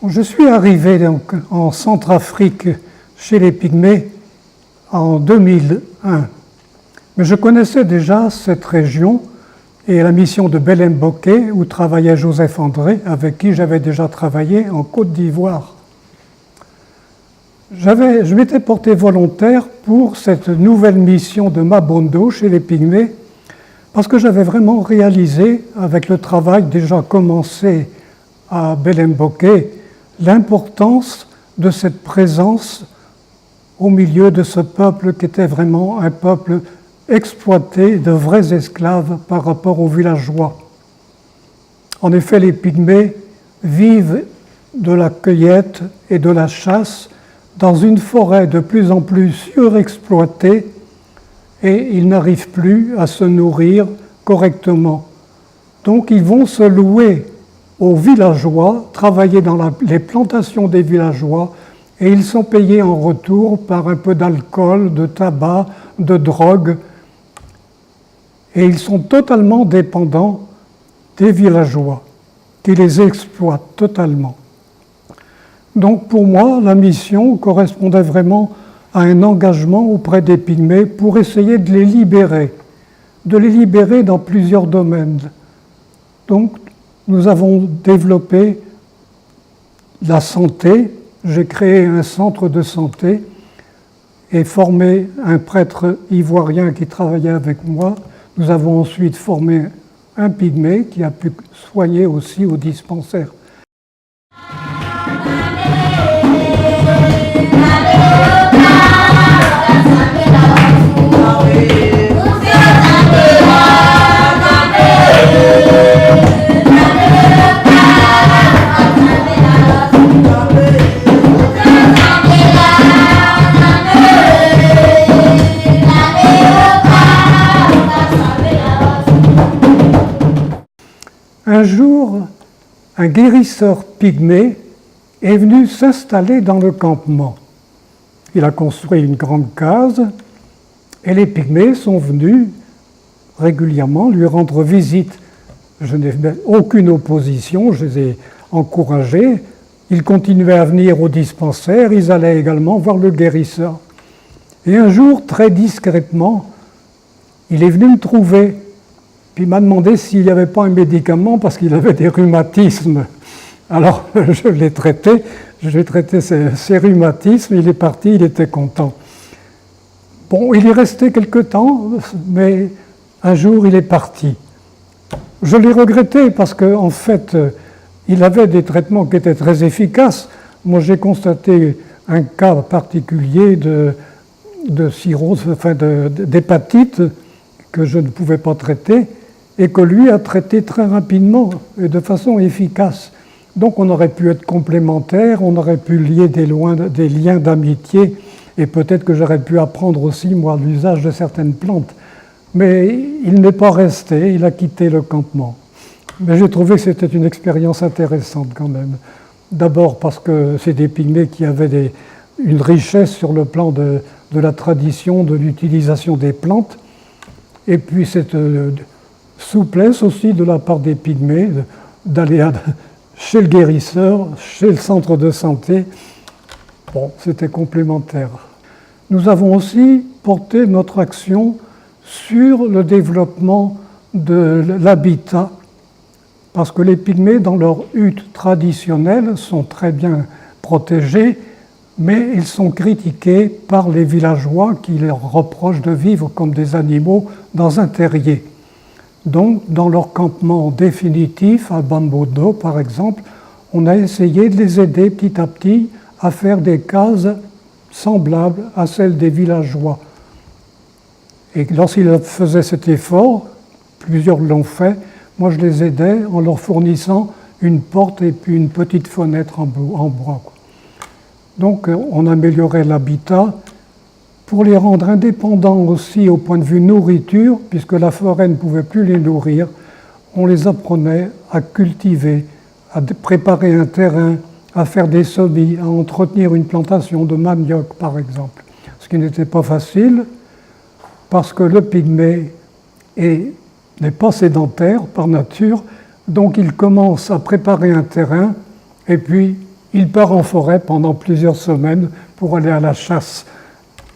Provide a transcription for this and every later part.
Je suis arrivé donc en Centrafrique chez les Pygmées en 2001. Mais je connaissais déjà cette région et la mission de Belem Boké où travaillait Joseph André, avec qui j'avais déjà travaillé en Côte d'Ivoire. Je m'étais porté volontaire pour cette nouvelle mission de Mabondo chez les Pygmées parce que j'avais vraiment réalisé, avec le travail déjà commencé à Belem Boké, l'importance de cette présence au milieu de ce peuple qui était vraiment un peuple exploité, de vrais esclaves par rapport aux villageois. En effet, les Pygmées vivent de la cueillette et de la chasse dans une forêt de plus en plus surexploitée et ils n'arrivent plus à se nourrir correctement. Donc ils vont se louer aux villageois, travailler dans les plantations des villageois, et ils sont payés en retour par un peu d'alcool, de tabac, de drogue, et ils sont totalement dépendants des villageois, qui les exploitent totalement. Donc pour moi, la mission correspondait vraiment à un engagement auprès des Pygmées pour essayer de les libérer dans plusieurs domaines. Donc, nous avons développé la santé. J'ai créé un centre de santé et formé un prêtre ivoirien qui travaillait avec moi. Nous avons ensuite formé un pygmée qui a pu soigner aussi au dispensaire. Un jour, un guérisseur pygmée est venu s'installer dans le campement. Il a construit une grande case et les pygmées sont venus régulièrement lui rendre visite. Je n'ai aucune opposition, je les ai encouragés. Ils continuaient à venir au dispensaire, ils allaient également voir le guérisseur. Et un jour, très discrètement, il est venu me trouver. Puis il m'a demandé s'il n'y avait pas un médicament parce qu'il avait des rhumatismes. Alors je l'ai traité, j'ai traité ses rhumatismes, il est parti, il était content. Bon, il est resté quelque temps, mais un jour il est parti. Je l'ai regretté parce qu'en fait, il avait des traitements qui étaient très efficaces. Moi j'ai constaté un cas particulier de cirrhose, enfin d'hépatite que je ne pouvais pas traiter, et que lui a traité très rapidement et de façon efficace. Donc on aurait pu être complémentaires, on aurait pu lier des liens d'amitié, et peut-être que j'aurais pu apprendre aussi, moi, l'usage de certaines plantes. Mais il n'est pas resté, il a quitté le campement. Mais j'ai trouvé que c'était une expérience intéressante quand même. D'abord parce que c'est des pygmées qui avaient une richesse sur le plan de la tradition, de l'utilisation des plantes, et puis cette souplesse aussi de la part des pygmées d'aller chez le guérisseur, chez le centre de santé. Bon, c'était complémentaire. Nous avons aussi porté notre action sur le développement de l'habitat, parce que les pygmées, dans leur hutte traditionnelle, sont très bien protégés, mais ils sont critiqués par les villageois qui leur reprochent de vivre comme des animaux dans un terrier. Donc, dans leur campement définitif, à Bambodo par exemple, on a essayé de les aider petit à petit à faire des cases semblables à celles des villageois. Et lorsqu'ils faisaient cet effort, plusieurs l'ont fait, moi je les aidais en leur fournissant une porte et puis une petite fenêtre en bois. Donc on améliorait l'habitat pour les rendre indépendants aussi au point de vue nourriture, puisque la forêt ne pouvait plus les nourrir. On les apprenait à cultiver, à préparer un terrain, à faire des semis, à entretenir une plantation de manioc par exemple, ce qui n'était pas facile parce que le pygmée n'est pas sédentaire par nature, donc il commence à préparer un terrain et puis il part en forêt pendant plusieurs semaines pour aller à la chasse.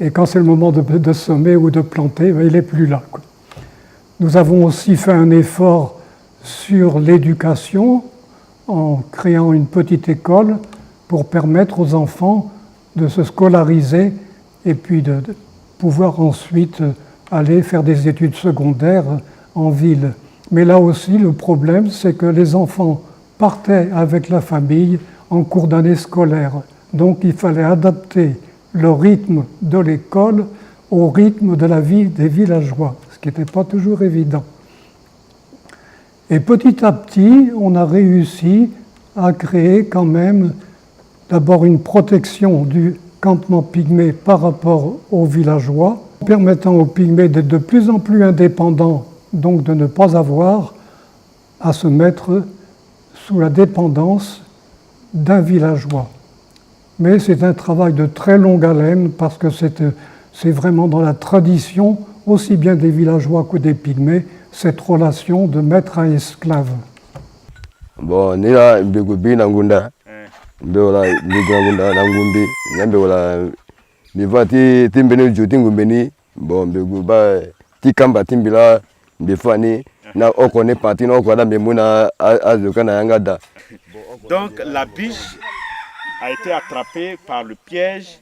Et quand c'est le moment de semer ou de planter, il n'est plus là. Nous avons aussi fait un effort sur l'éducation en créant une petite école pour permettre aux enfants de se scolariser et puis de pouvoir ensuite aller faire des études secondaires en ville. Mais là aussi, le problème, c'est que les enfants partaient avec la famille en cours d'année scolaire. Donc il fallait adapter le rythme de l'école au rythme de la vie des villageois, ce qui n'était pas toujours évident. Et petit à petit, on a réussi à créer quand même d'abord une protection du campement pygmée par rapport aux villageois, permettant aux pygmées d'être de plus en plus indépendants, donc de ne pas avoir à se mettre sous la dépendance d'un villageois. Mais c'est un travail de très longue haleine parce que c'est vraiment dans la tradition, aussi bien des villageois que des pygmées, cette relation de maître à esclave. Bon, ni la mbekubi nangunda, mbeola mbekungunda nangumbi, nyambeola mbivati timbeni juti ngumbeni, bon mbekuba tikamba timbila mbifani na okone parti na okwada mbemuna azukana yangada. Donc la biche a été attrapé par le piège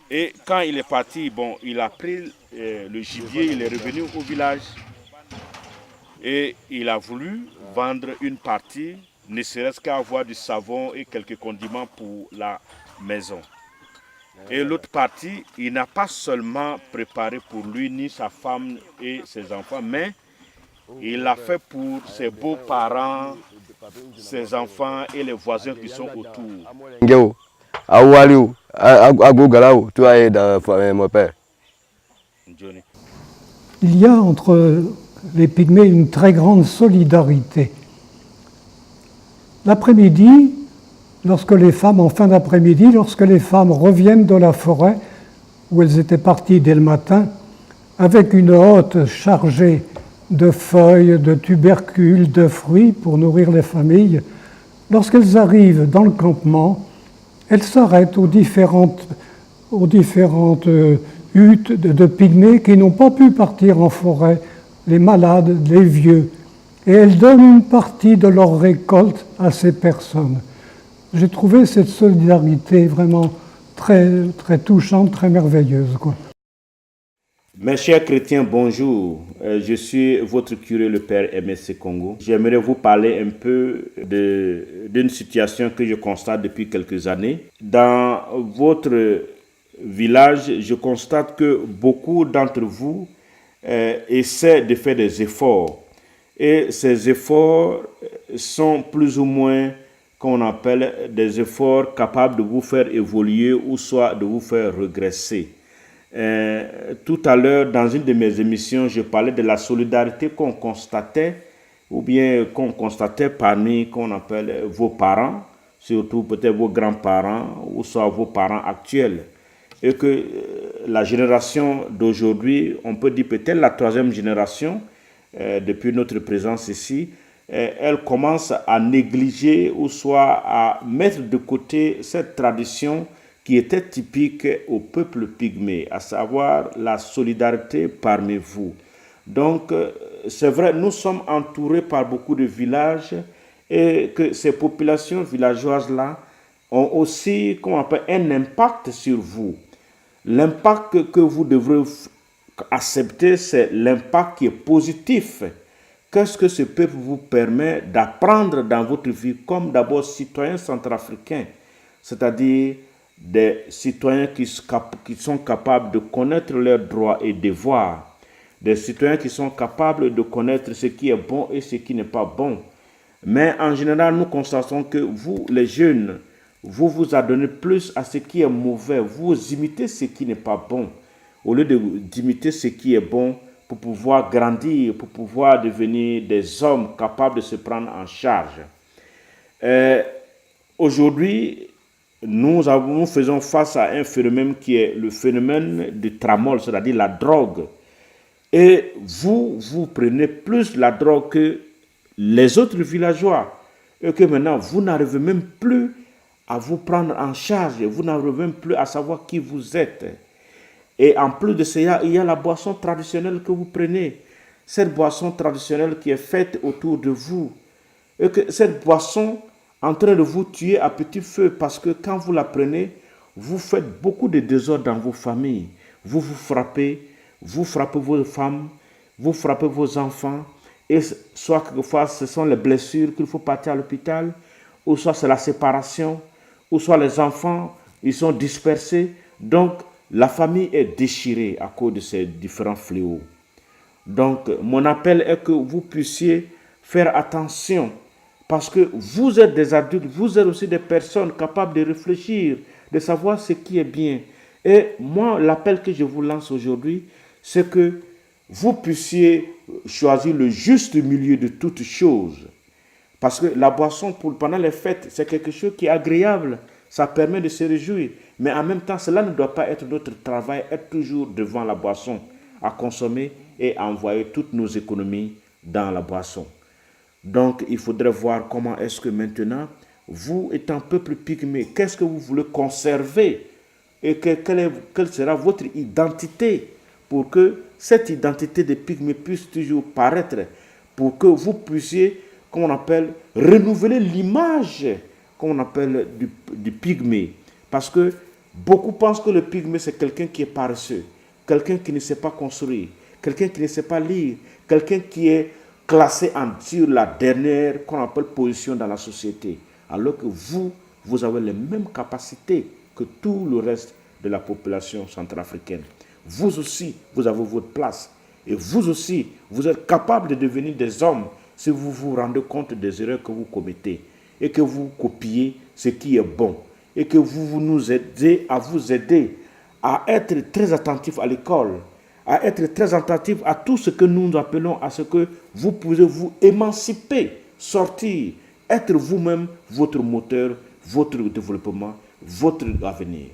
et quand il est parti, bon, il a pris le gibier, il est revenu au village et il a voulu vendre une partie, ne serait-ce qu'à avoir du savon et quelques condiments pour la maison. Et l'autre partie, il n'a pas seulement préparé pour lui, ni sa femme et ses enfants, mais il l'a fait pour ses beaux-parents, ses enfants et les voisins qui sont autour. Il y a entre les pygmées une très grande solidarité. L'après-midi, en fin d'après-midi, lorsque les femmes reviennent de la forêt, où elles étaient parties dès le matin, avec une hotte chargée de feuilles, de tubercules, de fruits pour nourrir les familles, lorsqu'elles arrivent dans le campement, elles s'arrêtent aux différentes huttes de pygmées qui n'ont pas pu partir en forêt, les malades, les vieux, et elles donnent une partie de leur récolte à ces personnes. J'ai trouvé cette solidarité vraiment très, très touchante, très merveilleuse, quoi. Mes chers chrétiens, bonjour. Je suis votre curé, le Père MSC Congo. J'aimerais vous parler un peu d'une situation que je constate depuis quelques années. Dans votre village, je constate que beaucoup d'entre vous essaient de faire des efforts. Et ces efforts sont plus ou moins qu'on appelle des efforts capables de vous faire évoluer ou soit de vous faire regresser. Tout à l'heure, dans une de mes émissions, je parlais de la solidarité qu'on constatait ou bien qu'on constatait parmi qu'on appelle vos parents, surtout peut-être vos grands-parents ou soit vos parents actuels. Et que la génération d'aujourd'hui, on peut dire peut-être la troisième génération, depuis notre présence ici, elle commence à négliger ou soit à mettre de côté cette tradition qui était typique au peuple pygmée, à savoir la solidarité parmi vous. Donc, c'est vrai, nous sommes entourés par beaucoup de villages et que ces populations villageoises-là ont aussi, comment on appelle, un impact sur vous. L'impact que vous devrez accepter, c'est l'impact qui est positif. Qu'est-ce que ce peuple vous permet d'apprendre dans votre vie comme d'abord citoyen centrafricain, c'est-à-dire des citoyens qui sont capables de connaître leurs droits et devoirs. des citoyens qui sont capables de connaître ce qui est bon et ce qui n'est pas bon. Mais en général, nous constatons que vous, les jeunes, vous vous adonnez plus à ce qui est mauvais. Vous imitez ce qui n'est pas bon, au lieu d'imiter ce qui est bon pour pouvoir grandir, pour pouvoir devenir des hommes capables de se prendre en charge. Aujourd'hui, nous faisons face à un phénomène qui est le phénomène du tramol, c'est-à-dire la drogue. Et vous prenez plus la drogue que les autres villageois. Et que maintenant, vous n'arrivez même plus à vous prendre en charge. Vous n'arrivez même plus à savoir qui vous êtes. Et en plus de cela, il y a la boisson traditionnelle que vous prenez. Cette boisson traditionnelle qui est faite autour de vous. Et que cette boisson en train de vous tuer à petit feu, parce que quand vous la prenez, vous faites beaucoup de désordre dans vos familles. Vous frappez vos femmes, vous frappez vos enfants, et soit quelquefois ce sont les blessures qu'il faut partir à l'hôpital, ou soit c'est la séparation, ou soit les enfants, ils sont dispersés. Donc la famille est déchirée à cause de ces différents fléaux. Donc mon appel est que vous puissiez faire attention, parce que vous êtes des adultes, vous êtes aussi des personnes capables de réfléchir, de savoir ce qui est bien. Et moi, l'appel que je vous lance aujourd'hui, c'est que vous puissiez choisir le juste milieu de toutes choses. Parce que la boisson pendant les fêtes, c'est quelque chose qui est agréable. Ça permet de se réjouir. Mais en même temps, cela ne doit pas être notre travail, être toujours devant la boisson, à consommer et à envoyer toutes nos économies dans la boisson. Donc, il faudrait voir comment est-ce que maintenant, vous étant peuple pygmée, qu'est-ce que vous voulez conserver et quelle sera votre identité pour que cette identité de pygmée puisse toujours paraître, pour que vous puissiez, comme on appelle, renouveler l'image, comme on appelle, du pygmée. Parce que beaucoup pensent que le pygmée, c'est quelqu'un qui est paresseux, quelqu'un qui ne sait pas construire, quelqu'un qui ne sait pas lire, quelqu'un qui est classé sur la dernière, qu'on appelle, position dans la société. Alors que vous avez les mêmes capacités que tout le reste de la population centrafricaine. Vous aussi, vous avez votre place. Et vous aussi, vous êtes capable de devenir des hommes si vous vous rendez compte des erreurs que vous commettez et que vous copiez ce qui est bon et que vous nous aidez à être très attentifs à l'école, à être très attentifs à tout ce que nous appelons à ce que vous pouvez vous émanciper, sortir, être vous-même votre moteur, votre développement, votre avenir.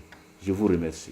Je vous remercie.